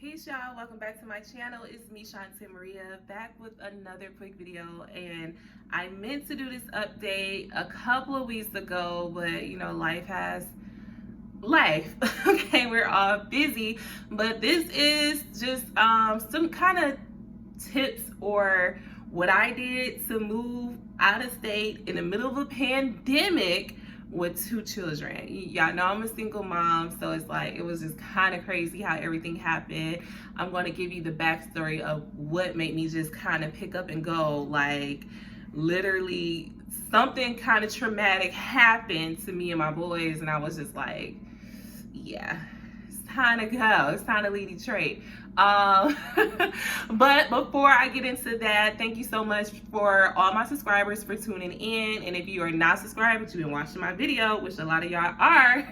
Peace, y'all. Welcome back to my channel. It's me, Shante Maria, back with another quick video. And I meant to do this update a couple of weeks ago, but you know, life has life. Okay, we're all busy, but this is just some kind of tips or what I did to move out of state in the middle of a pandemic with 2 children. Y'all know I'm a single mom, so it's like it was just kind of crazy how everything happened. I'm going to give you the backstory of what made me just kind of pick up and go. Like literally something kind of traumatic happened to me and my boys, and I was just like, yeah, it's time to go. It's time to leave Detroit. But before I get into that, thank you so much for all my subscribers for tuning in. And if you are not subscribed but you've been watching my video, which a lot of y'all are,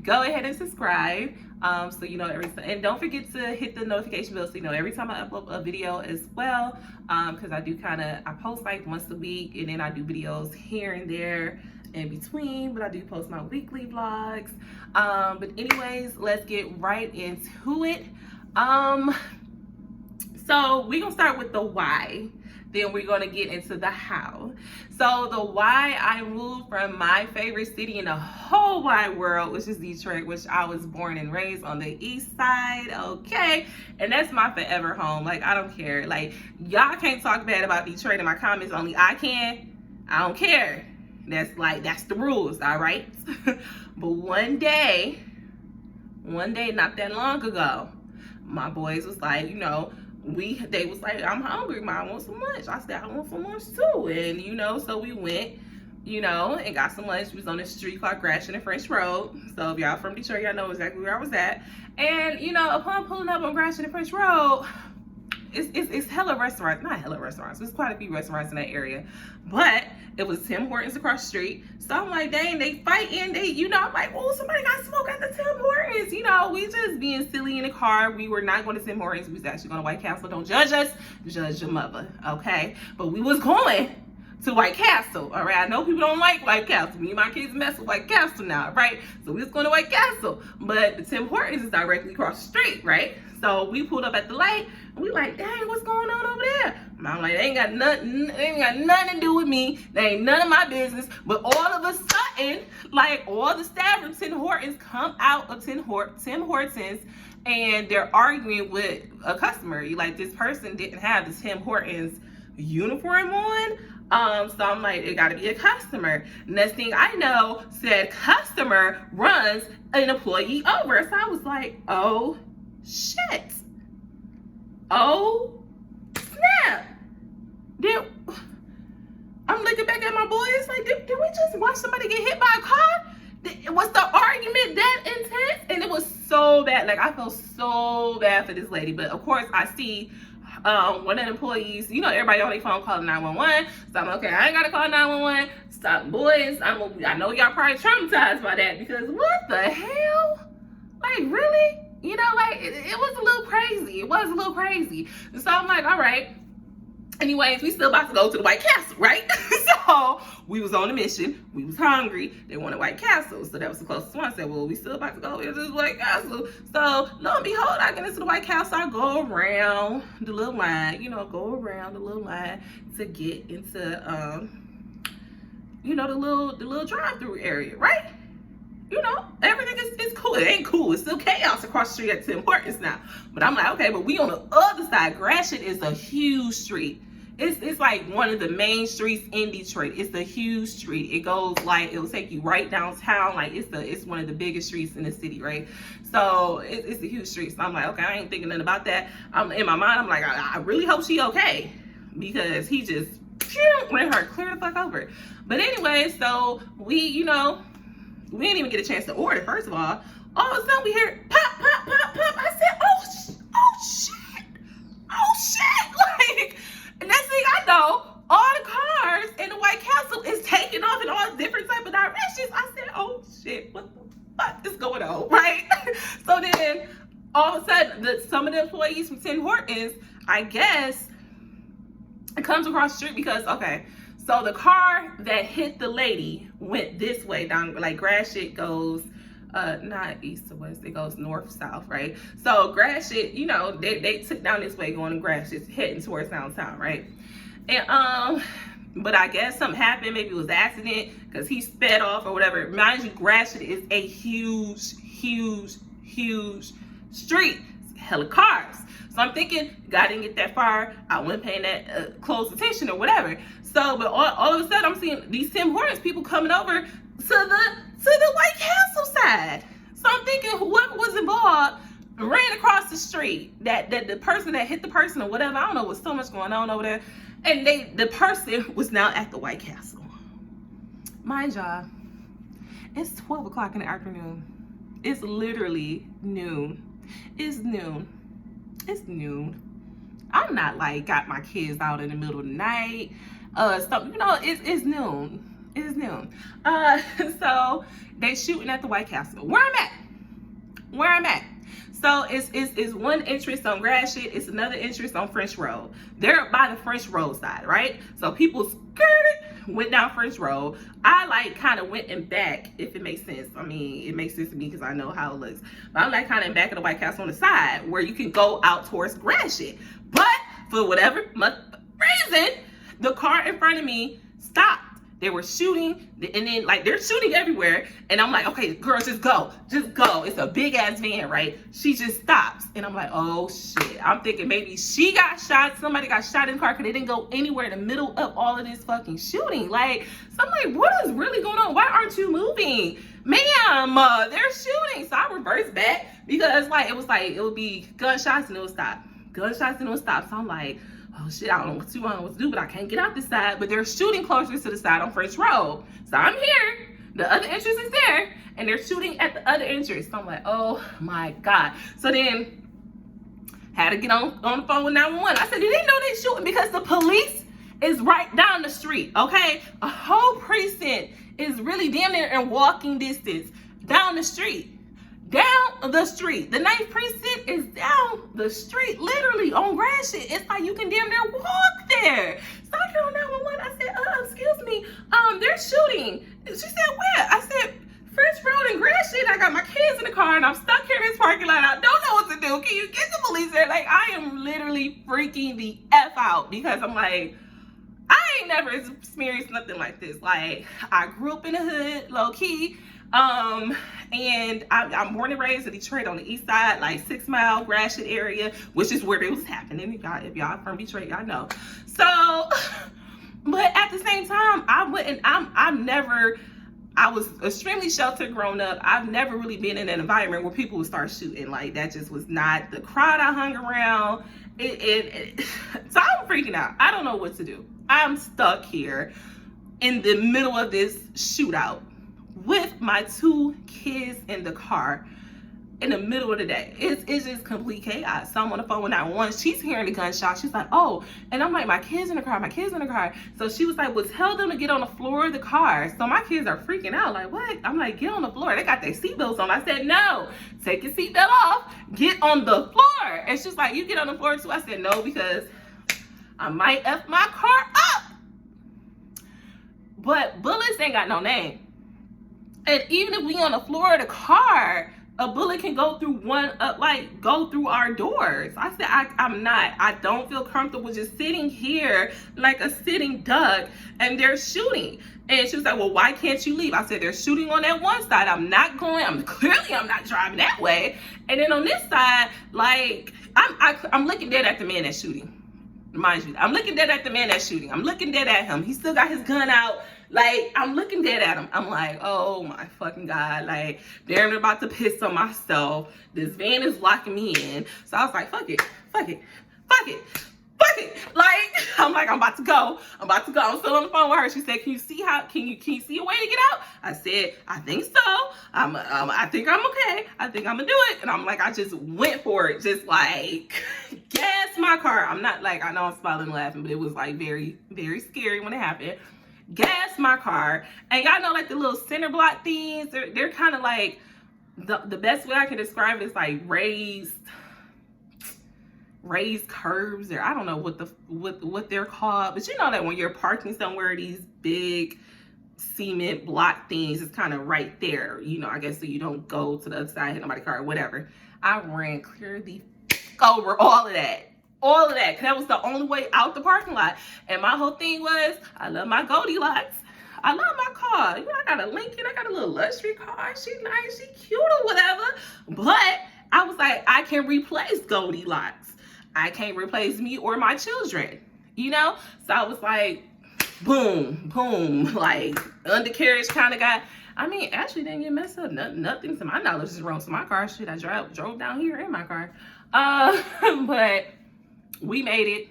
go ahead and subscribe. So you know and don't forget to hit the notification bell so you know every time I upload a video as well. Because I post like once a week, and then I do videos here and there in between, but I do post my weekly vlogs. But anyways, let's get right into it. So we're gonna start with the why, then we're gonna get into the how. So the why I moved from my favorite city in the whole wide world, which is Detroit, which I was born and raised on the east side, okay? And that's my forever home. Like, I don't care. Like, y'all can't talk bad about Detroit in my comments, only I can. I don't care. That's the rules, all right? But one day, not that long ago, my boys was like, you know, they was like, I'm hungry, Mom, I want some lunch. I said, I want some lunch too. And, you know, so we went, you know, and got some lunch. We was on the street called Gratiot and French Road. So if y'all from Detroit, y'all know exactly where I was at. And, you know, upon pulling up on Gratiot and French Road, it's hella restaurants, not hella restaurants, there's quite a few restaurants in that area, but it was Tim Hortons across the street. So I'm like, dang, they fighting, you know, I'm like, oh, somebody got smoke at the Tim Hortons, you know, we just being silly in the car. We were not going to Tim Hortons, we was actually going to White Castle. Don't judge us, judge your mother, okay? But we was going to White Castle, all right? I know people don't like White Castle. Me and my kids mess with White Castle now, right? So we was going to White Castle, but the Tim Hortons is directly across the street, right? So we pulled up at the light, and we like, dang, what's going on over there? And I'm like, they ain't got nothing to do with me. They ain't none of my business. But all of a sudden, like, all the staff from Tim Hortons come out of Tim Hortons, and they're arguing with a customer. Like, this person didn't have the Tim Hortons uniform on. So I'm like, it gotta be a customer. Next thing I know, said customer runs an employee over. So I was like, oh shit. Oh snap. I'm looking back at my boys like, did we just watch somebody get hit by a car? Was the argument that intense? And it was so bad. Like, I felt so bad for this lady. But of course I see one of the employees, you know, everybody on their phone calling 911. So I'm okay, I ain't gotta call 911. Stop, boys. I know y'all probably traumatized by that, because what the hell? Like, really? You know, like, it was a little crazy. It was a little crazy. So I'm like, all right. Anyways, we still about to go to the White Castle, right? So we was on a mission. We was hungry. They wanted White Castle. So that was the closest one. I said, well, we still about to go to this White Castle. So lo and behold, I get into the White Castle. I go around the little line, you know, to get into, you know, the little drive-through area, right? You know, everything is cool. It ain't cool. It's still chaos across the street at Tim Hortons now. But I'm like, okay, but we on the other side. Gratiot is a huge street. It's like one of the main streets in Detroit. It's a huge street. It goes like, it will take you right downtown. Like, it's one of the biggest streets in the city, right? So it's a huge street. So I'm like, okay, I ain't thinking nothing about that. In my mind, I'm like, I really hope she okay, because he just went her clear the fuck over. But anyway, so we didn't even get a chance to order, first of all. All of a sudden we hear pop, pop, pop, pop. I said, oh shit. Like, and next thing I know, all the cars in the White Castle is taking off in all different type of directions. I said, oh shit, what the fuck is going on, right? So then all of a sudden, some of the employees from Tim Hortons, I guess, it comes across the street because, okay, so the car that hit the lady went this way down, like Gratiot goes not east to west, it goes north south, right? So Gratiot, you know, they took down this way going to Gratiot, heading towards downtown, right? And but I guess something happened, maybe it was an accident because he sped off or whatever. Mind you, Gratiot is a huge street, hella cars. So I'm thinking, God didn't get that far, I wasn't paying that close attention or whatever. So, but all of a sudden, I'm seeing these Tim Hortons people coming over to the White Castle side. So I'm thinking, whoever was involved ran across the street. That the person that hit the person or whatever, I don't know, was so much going on over there. And the person was now at the White Castle. Mind y'all, it's 12 o'clock in the afternoon. It's literally noon. It's noon. I'm not like got my kids out in the middle of the night. You know, it's noon. It's noon. So they shooting at the White Castle. Where I'm at. So it's one entrance on Gratiot, it's another entrance on French Road. They're by the French Road side, right? So people went down French Road. I like kind of went in back, if it makes sense. I mean, it makes sense to me because I know how it looks. But I'm like kind of in back of the White Castle on the side where you can go out towards Gratiot. But for whatever reason, the car in front of me stopped. They were shooting, and then like they're shooting everywhere. And I'm like, okay, girl, just go. It's a big ass van, right? She just stops. And I'm like, oh shit. I'm thinking maybe she got shot. Somebody got shot in the car because they didn't go anywhere in the middle of all of this fucking shooting. Like, so I'm like, what is really going on? Why aren't you moving? Ma'am, they're shooting. So I reversed back because it would be gunshots and it would stop. So I'm like, oh shit, I don't know what to do, but I can't get out this side. But they're shooting closer to the side on French Road. So I'm here, the other entrance is there, and they're shooting at the other entrance. So I'm like, oh my God. So then, had to get on the phone with 911. I said, did they know they shooting? Because the police is right down the street, okay? A whole precinct is really damn near in walking distance down the street. Down the street. The 9th precinct is down the street, literally on Gratiot. It's like you can damn near walk there. So I get on 911. I said, excuse me, they're shooting. She said, where? I said, French Road and Gratiot. I got my kids in the car and I'm stuck here in this parking lot. I don't know what to do. Can you get the police there? Like, I am literally freaking the F out because I'm like, I ain't never experienced nothing like this. Like, I grew up in the hood, low key. And I'm born and raised in Detroit on the east side, like 6 Mile, Gratiot area, which is where it was happening. If y'all from Detroit, y'all know. So, but at the same time, I was extremely sheltered growing up. I've never really been in an environment where people would start shooting. Like, that just was not the crowd I hung around. So I'm freaking out. I don't know what to do. I'm stuck here in the middle of this shootout with my 2 kids in the car in the middle of the day. It's just complete chaos. So I'm on the phone with 911. She's hearing the gunshot. She's like, oh, and I'm like, my kids in the car. So she was like, well, tell them to get on the floor of the car. So my kids are freaking out. Like, what? I'm like, get on the floor. They got their seatbelts on. I said, no, take your seatbelt off. Get on the floor. And she's like, you get on the floor too? I said, no, because I might F my car up. But bullets ain't got no name. And even if we on the floor of the car, a bullet can go through go through our doors. I said, I don't feel comfortable just sitting here like a sitting duck and they're shooting. And she was like, well, why can't you leave? I said, they're shooting on that one side. I'm not driving that way. And then on this side, like, I'm looking dead at the man that's shooting. Mind you, I'm looking dead at the man that's shooting. I'm looking dead at him. He still got his gun out. Like, I'm looking dead at him. I'm like, oh my fucking God. Like, damn, I'm about to piss on myself. This van is locking me in. So I was like, fuck it. Like, I'm like, I'm about to go. I'm still on the phone with her. She said, can you see a way to get out? I said, I think so. I think I'm okay. I think I'm gonna do it. And I'm like, I just went for it. Just like, gas my car. I'm not like, I know I'm smiling and laughing, but it was like very, very scary when it happened. Gas my car. And y'all know, like, the little center block things, they're kind of like, the best way I can describe it is like raised curbs, or I don't know what they're called, but you know that when you're parking somewhere, these big cement block things. It's kind of right there, you know, I guess, so you don't go to the other side, hit nobody's car or whatever. I ran clear the over all of that. All of that, because that was the only way out the parking lot. And my whole thing was, I love my Goldilocks. I love my car. You know, I got a Lincoln. I got a little luxury car. She nice. She cute or whatever. But I was like, I can replace Goldilocks. I can't replace me or my children. You know? So I was like, boom, boom. Like, undercarriage kind of got... I mean, actually didn't get messed up. Nothing to my knowledge is wrong to my car. Shit, I drove down here in my car. But we made it.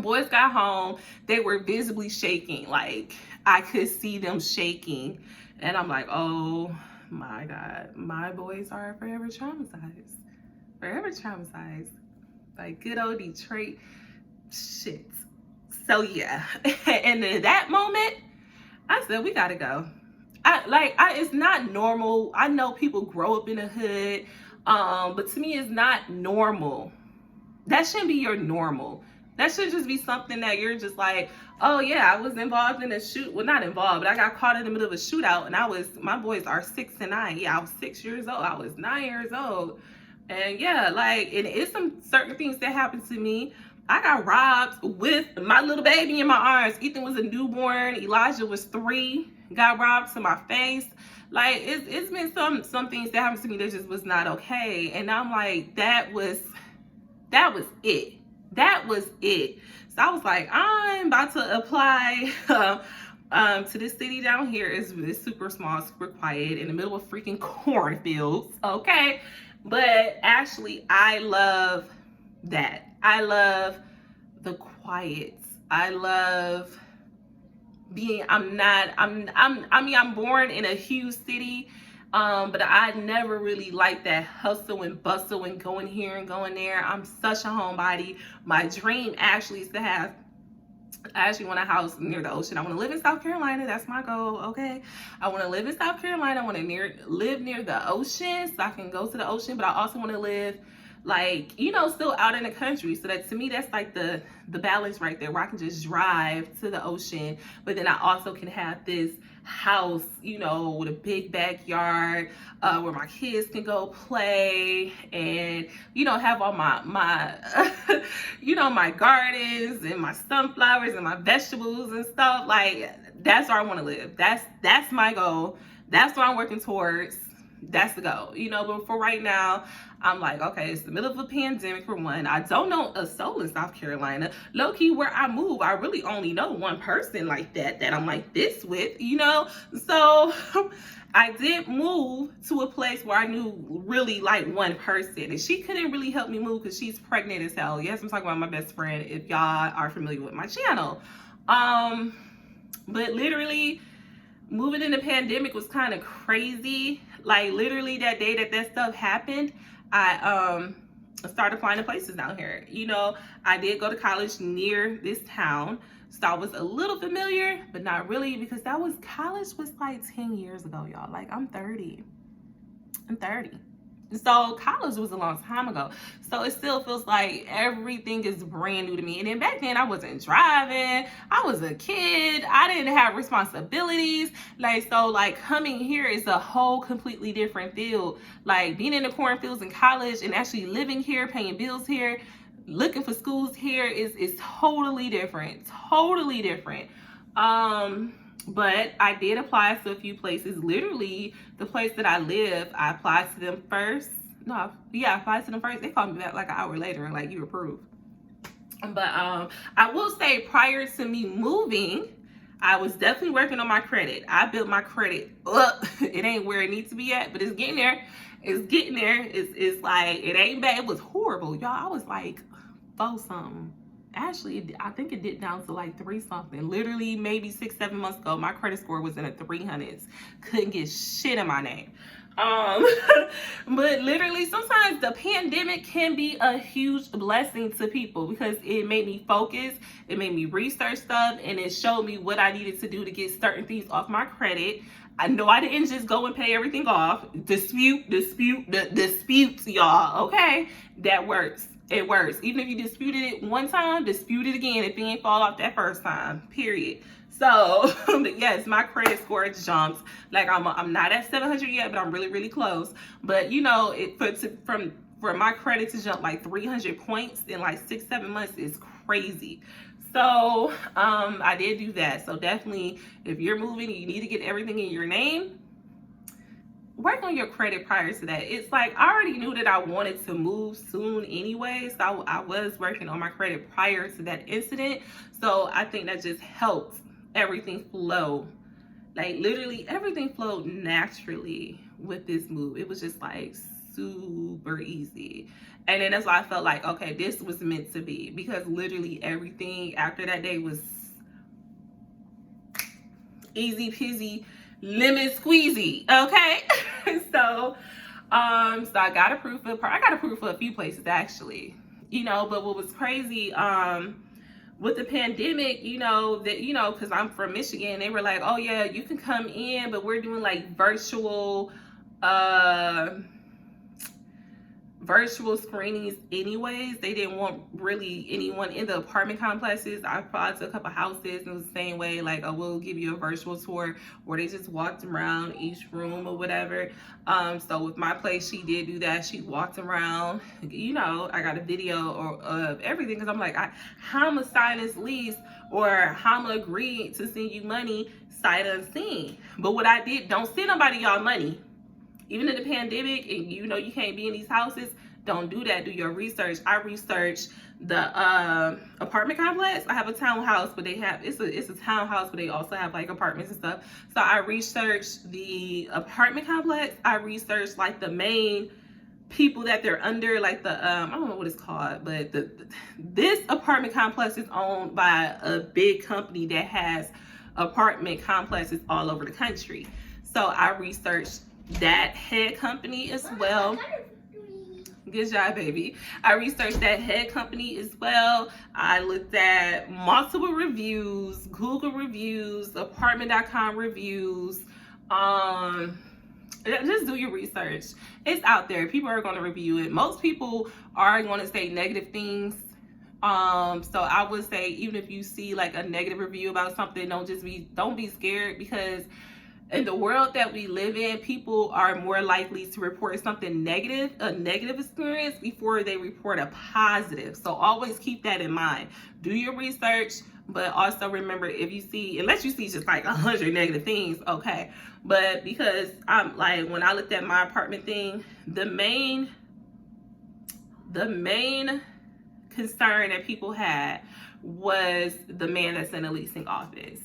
Boys got home. They were visibly shaking. Like, I could see them shaking. And I'm like, oh my God. My boys are forever traumatized. Forever traumatized. Like, good old Detroit shit. So, yeah. And in that moment, I said, we gotta go. It's not normal. I know people grow up in the hood. But to me, it's not normal. That shouldn't be your normal. That should just be something that you're just like, oh yeah, I was involved in a shoot. Well, not involved, but I got caught in the middle of a shootout, and my boys are 6 and 9. Yeah, I was 6 years old. I was 9 years old. And yeah, like, and it's some certain things that happened to me. I got robbed with my little baby in my arms. Ethan was a newborn. Elijah was 3. Got robbed to my face. Like, it's been some things that happened to me that just was not okay. And I'm like, that was it. That was it. So I was like, I'm about to apply to this city down here. It's super small, super quiet, in the middle of freaking cornfields. Okay. But actually, I love that. I love the quiet. I love being, I'm born in a huge city, but I never really liked that hustle and bustle and going here and going there. I'm such a homebody. My dream actually is to have, I actually want a house near the ocean. I want to live in South Carolina. That's my goal. Okay. I want to live in South Carolina. I want to live near the ocean so I can go to the ocean, but I also want to live, like, you know, still out in the country. So that, to me, that's like the balance right there, where I can just drive to the ocean, but then I also can have this house, you know, with a big backyard, where my kids can go play, and, you know, have all my you know, my gardens and my sunflowers and my vegetables and stuff. Like, that's where I want to live. That's my goal. That's what I'm working towards. That's the goal, you know. But for right now, I'm like, okay, it's the middle of a pandemic for one. I don't know a soul in South Carolina. Low key, where I move, I really only know one person like that I'm like this with, you know. So I did move to a place where I knew really like one person, and she couldn't really help me move because she's pregnant as hell. Yes, I'm talking about my best friend, if y'all are familiar with my channel. But literally, moving in the pandemic was kind of crazy. Like, literally that day that stuff happened, I started flying to places down here. You know, I did go to college near this town, so I was a little familiar, but not really, because college was like 10 years ago, y'all. Like, I'm 30. So college was a long time ago. So it still feels like everything is brand new to me. And then back then I wasn't driving. I was a kid. I didn't have responsibilities. Like, so like coming here is a whole completely different field. Like, being in the cornfields in college and actually living here, paying bills here, looking for schools here is totally different. Totally different. But I did apply to a few places. Literally, the place that I live, I applied to them first. I applied to them first. They called me back like an hour later and like, you approved. But I will say, prior to me moving, I was definitely working on my credit. I built my credit up. It ain't where it needs to be at, but it's getting there. It's getting there. It's like, it ain't bad. It was horrible, y'all. I was like 4 something. Actually, I think it dipped down to like 3 something. Literally, maybe 6-7 months ago, my credit score was in the 300s. Couldn't get shit in my name. But literally, sometimes the pandemic can be a huge blessing to people, because it made me focus. It made me research stuff, and it showed me what I needed to do to get certain things off my credit. I know I didn't just go and pay everything off. Disputes, y'all. Okay, that works. It works. Even if you disputed it one time, dispute it again if it ain't fall off that first time. Period. So yes, my credit score jumped. Like I'm not at 700 yet, but I'm really, really close. But you know, it puts it for my credit to jump like 300 points in like 6-7 months is crazy. So I did do that. So definitely, if you're moving, you need to get everything in your name. Work on your credit prior to that. It's like I already knew that I wanted to move soon anyway, so I was working on my credit prior to that incident. So I think that just helped everything flow. Like literally everything flowed naturally with this move. It was just like super easy. And then that's why I felt like, okay, this was meant to be, because literally everything after that day was easy peasy, lemon squeezy. Okay. So I got approved for a few places actually, you know. But what was crazy, with the pandemic, you know, that, you know, because I'm from Michigan, they were like, oh yeah, you can come in, but we're doing like virtual screenings anyways. They didn't want really anyone in the apartment complexes. I applied to a couple houses and it was the same way, like, oh, we'll give you a virtual tour, where they just walked around each room or whatever. So with my place, she did do that. She walked around, you know. I got a video of everything, because I'm like, how am I sign this lease, or how am I agree to send you money sight unseen? But what I did, don't send nobody y'all money. Even in the pandemic, and you know you can't be in these houses, don't do that. Do your research. I researched the apartment complex. I have a townhouse, but it's a townhouse, but they also have like apartments and stuff. So I researched the apartment complex. I researched like the main people that they're under, like the I don't know what it's called, but this apartment complex is owned by a big company that has apartment complexes all over the country. So I researched that head company as well. Good job, baby. I researched that head company as well. I looked at multiple reviews, Google reviews, apartment.com reviews. Just do your research. It's out there. People are going to review it. Most people are going to say negative things. So I would say, even if you see like a negative review about something, don't be scared, because in the world that we live in, people are more likely to report something negative, a negative experience, before they report a positive. So always keep that in mind. Do your research, but also remember, unless you see just like 100 negative things, okay. But because I'm like, when I looked at my apartment thing, the main concern that people had was the man that's in the leasing office.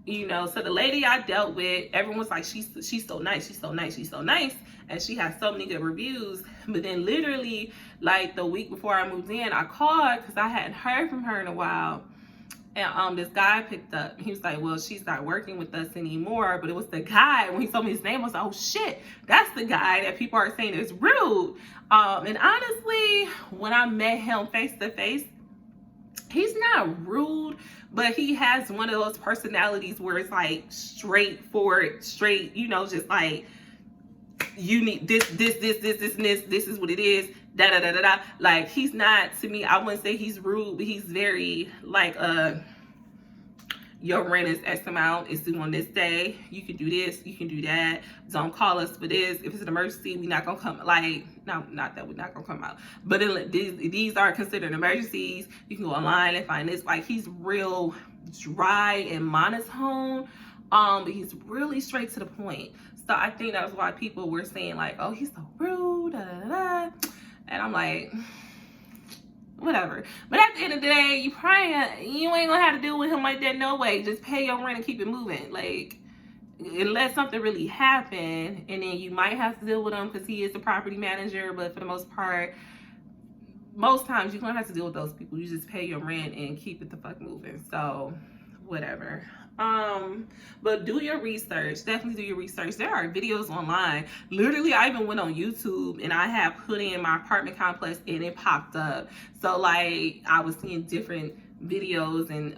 You know, so the lady I dealt with, everyone was like, she's so nice, she's so nice, she's so nice, and she has so many good reviews. But then literally, like the week before I moved in, I called because I hadn't heard from her in a while. And this guy picked up. He was like, well, she's not working with us anymore. But it was the guy. When he told me his name, I was like, oh shit, that's the guy that people are saying is rude. And honestly, when I met him face to face, he's not rude, but he has one of those personalities where it's like straightforward, straight, you know, just like, you need this, and this is what it is, da da da da da. Like, he's not, to me, I wouldn't say he's rude, but he's very like, your rent is X amount, it's due on this day, you can do this, you can do that, don't call us for this, if it's an emergency, we're not gonna come, like, no, not that we're not gonna come out, but these are considered emergencies, you can go online and find this. Like, he's real dry and monotone, but he's really straight to the point. So I think that's why people were saying like, oh, he's so rude, da, da, da. And I'm like, whatever. But at the end of the day, you ain't gonna have to deal with him like that no way. Just pay your rent and keep it moving. Like, unless something really happened, and then you might have to deal with him because he is the property manager. But for the most part, most times you don't have to deal with those people. You just pay your rent and keep it the fuck moving. So whatever. But do your research. Definitely do your research. There are videos online. Literally, I even went on YouTube and I have put in my apartment complex and it popped up. So like, I was seeing different videos and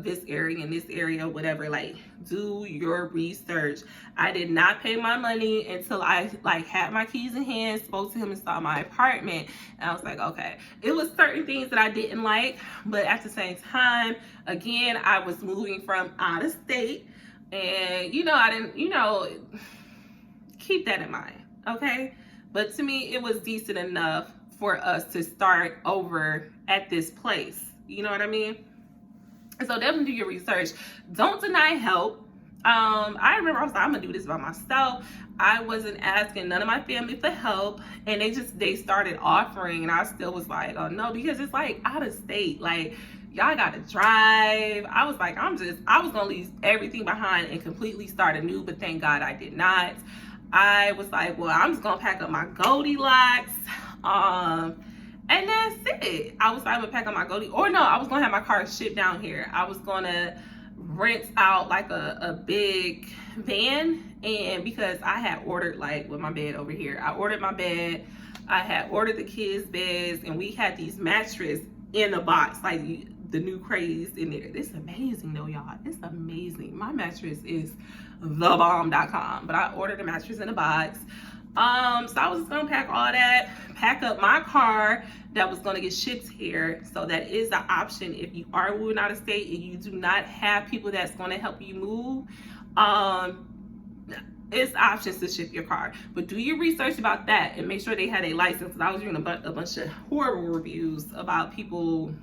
this area and this area, whatever. Like, do your research. I did not pay my money until I like had my keys in hand, spoke to him and saw my apartment, and I was like, okay. It was certain things that I didn't like, but at the same time, again, I was moving from out of state, and I didn't, keep that in mind, okay? But to me, it was decent enough for us to start over at this place. You know what I mean? So definitely do your research. Don't deny help. I remember I was like, I'm gonna do this by myself. I wasn't asking none of my family for help, and they started offering, and I still was like, oh no, because it's like out of state. Like, y'all gotta drive. I was like, I was gonna leave everything behind and completely start anew, but thank God I did not. I was like, well, I'm just gonna pack up my Goldilocks, and that's it. I was like, I'm gonna pack up my Goldie, or no, I was gonna have my car shipped down here. I was gonna rent out like a big van, and because I had ordered, like with my bed over here, I ordered my bed, I had ordered the kids' beds, and we had these mattresses in a box, like the new craze in there. It's amazing though, y'all. It's amazing. My mattress is thebomb.com, but I ordered a mattress in a box. So I was just gonna pack all that, pack up my car that was gonna get shipped here. So that is the option if you are moving out of state and you do not have people that's gonna help you move. It's options to ship your car, but do your research about that and make sure they had a license. I was reading a bunch of horrible reviews about people.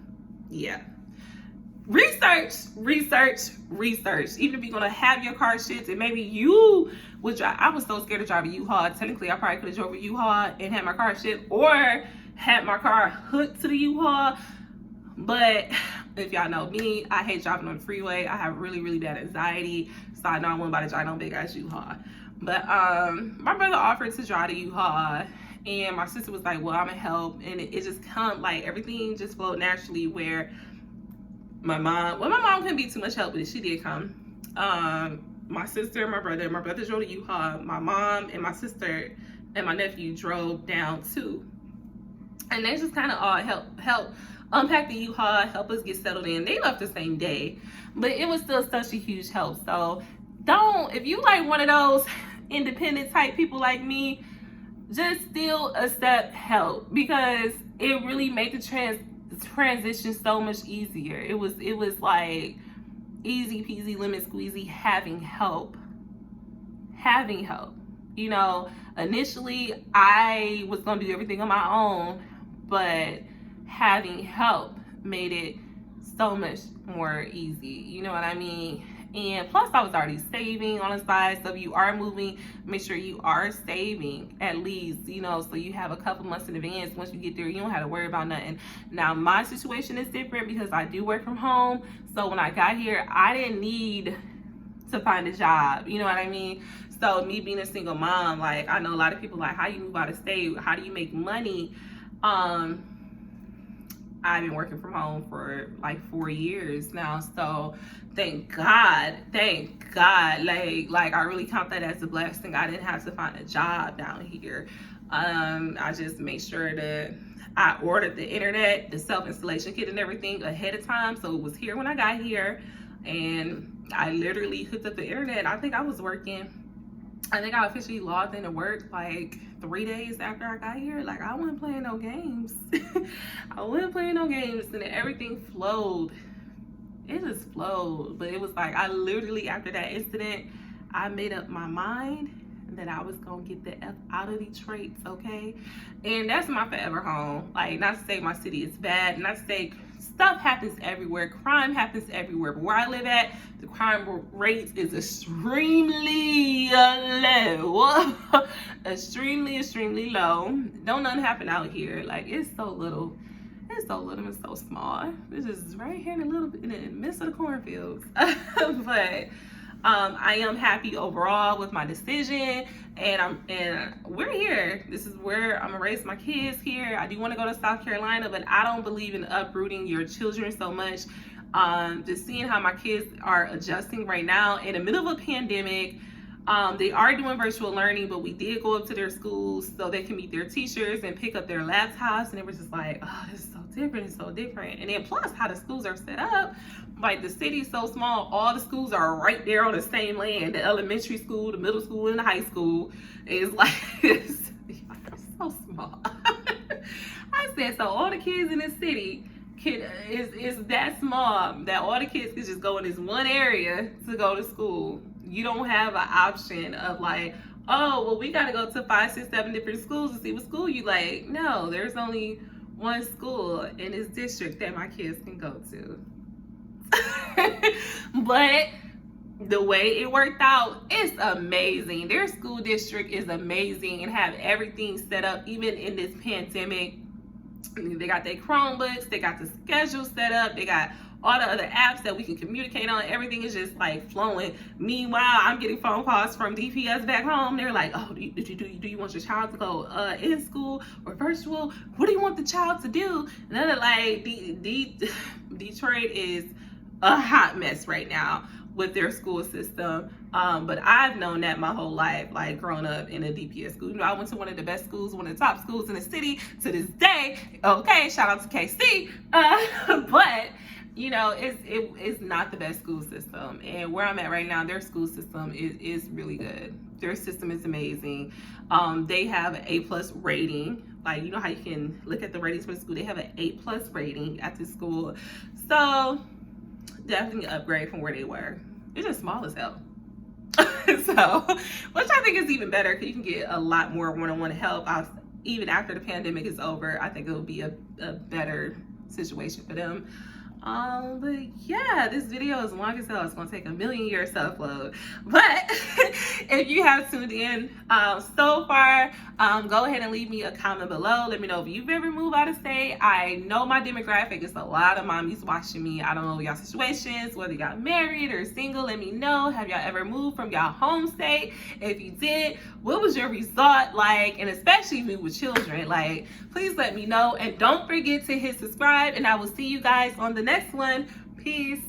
Yeah. Research. Even if you're gonna have your car shipped, and maybe you would drive. I was so scared to drive a U-Haul. Technically, I probably could have drove a U-Haul and had my car shipped, or had my car hooked to the U-Haul. But if y'all know me, I hate driving on the freeway. I have really, really bad anxiety, so I know I wouldn't about to drive no big ass U-Haul. But my brother offered to drive the U-Haul, and my sister was like, well, I'm gonna help. And it just come, like, everything just flowed naturally, where my mom couldn't be too much help, but she did come. My sister and my brother drove to U-Haul. My mom and my sister and my nephew drove down too. And they just kind of all help unpack the U-Haul, help us get settled in. They left the same day, but it was still such a huge help. So if you like one of those independent type people like me, just still accept help, because it really made the transition so much easier. It was like easy peasy lemon squeezy having help. Initially I was gonna do everything on my own, but having help made it so much more easy. You know what I mean? And plus, I was already saving on the side. So if you are moving, make sure you are saving at least, so you have a couple months in advance. Once you get there, you don't have to worry about nothing. Now, my situation is different because I do work from home. So when I got here, I didn't need to find a job. You know what I mean? So me being a single mom, like, I know a lot of people like, how you move out of state? How do you make money? I've been working from home for like 4 years now, so thank God, like I really count that as a blessing. I didn't have to find a job down here. I just made sure that I ordered the internet, the self-installation kit and everything ahead of time, so it was here when I got here, and I literally hooked up the internet. I think I officially logged into work like 3 days after I got here. Like, I wasn't playing no games. And everything flowed. It just flowed. But it was like, I literally, after that incident, I made up my mind that I was gonna get the F out of Detroit, okay? And that's my forever home. Like, not to say my city is bad, not to say stuff happens everywhere, crime happens everywhere, but where I live at, the crime rate is extremely low. extremely low. Don't nothing happen out here. Like, it's so little and so small. It's just right here in the midst of the cornfields. But I am happy overall with my decision, and we're here. This is where I'm gonna raise my kids here. I do want to go to South Carolina, but I don't believe in uprooting your children so much. Just seeing how my kids are adjusting right now in the middle of a pandemic, They are doing virtual learning, but we did go up to their schools so they can meet their teachers and pick up their laptops. And it was just like, oh, it's so different. It's so different. And then plus how the schools are set up, like the city's so small, all the schools are right there on the same land. The elementary school, the middle school, and the high school is like, it's so small. I said, so all the kids in this city is that small that all the kids can just go in this one area to go to school. You don't have an option of like, oh, well, we got to go to 5, 6, 7 different schools to see what school you like. No, there's only one school in this district that my kids can go to. But the way it worked out, it's amazing. Their school district is amazing and have everything set up, even in this pandemic. They got their Chromebooks, they got the schedule set up, they got all the other apps that we can communicate on. Everything is just like flowing. Meanwhile, I'm getting phone calls from DPS back home. They're like, oh, do you want your child to go in school or virtual? What do you want the child to do? And they're like, Detroit is a hot mess right now with their school system. But I've known that my whole life, like growing up in a DPS school. You know, I went to one of the best schools, one of the top schools in the city to this day. Okay, shout out to KC. But you know, it's not the best school system. And where I'm at right now, their school system is really good. Their system is amazing. They have an A+ rating. Like, you know how you can look at the ratings for the school? They have an A+ rating at the school. So definitely an upgrade from where they were. It's just small as hell. So, which I think is even better because you can get a lot more one-on-one help. Even after the pandemic is over, I think it will be a better situation for them. But yeah, this video is long as hell. It's gonna take a million years to upload. But if you have tuned in so far, go ahead and leave me a comment below. Let me know if you've ever moved out of state. I know my demographic is a lot of mommies watching me. I don't know y'all situations, whether you got married or single. Let me know. Have y'all ever moved from y'all home state? If you did, what was your result like? And especially if you with children, like, please let me know. And don't forget to hit subscribe, and I will see you guys on the next one. Peace.